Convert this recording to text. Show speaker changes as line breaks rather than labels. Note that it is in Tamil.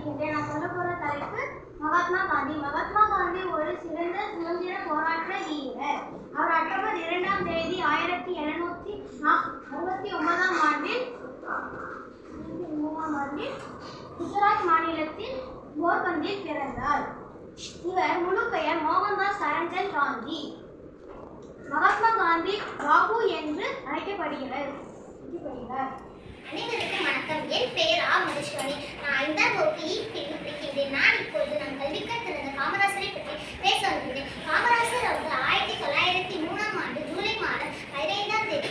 இருக்கின்றேன். நான் சொல்ல போற தலைப்பு மகாத்மா காந்தி. மகாத்மா காந்தி ஒரு சிறந்த சுதந்திர போராட்ட வீரர். அவர் அக்டோபர் 2ஆம் தேதி 1769ஆம் ஆண்டில் குஜராத் மாநிலத்தில் போர்பந்தில் பிறந்தார். இவர் முழு பெயர் மோகன்தாஸ் கரம்சந்த் காந்தி. மகாத்மா காந்தி பாபு என்று அழைக்கப்படுகிறார்.
அனைவருக்கும் வணக்கம். என் பெயர் மதுஸ்வரி. நான் 5ஆம் வகுப்பில் படிக்கின்றேன். நான் இப்போது நம் கல்விக்கண் திறந்த காமராசரை பற்றி பேச வந்துள்ளேன். காமராசர் அவர்கள் 1903ஆம் ஆண்டு ஜூலை மாதம் 15ஆம் தேதி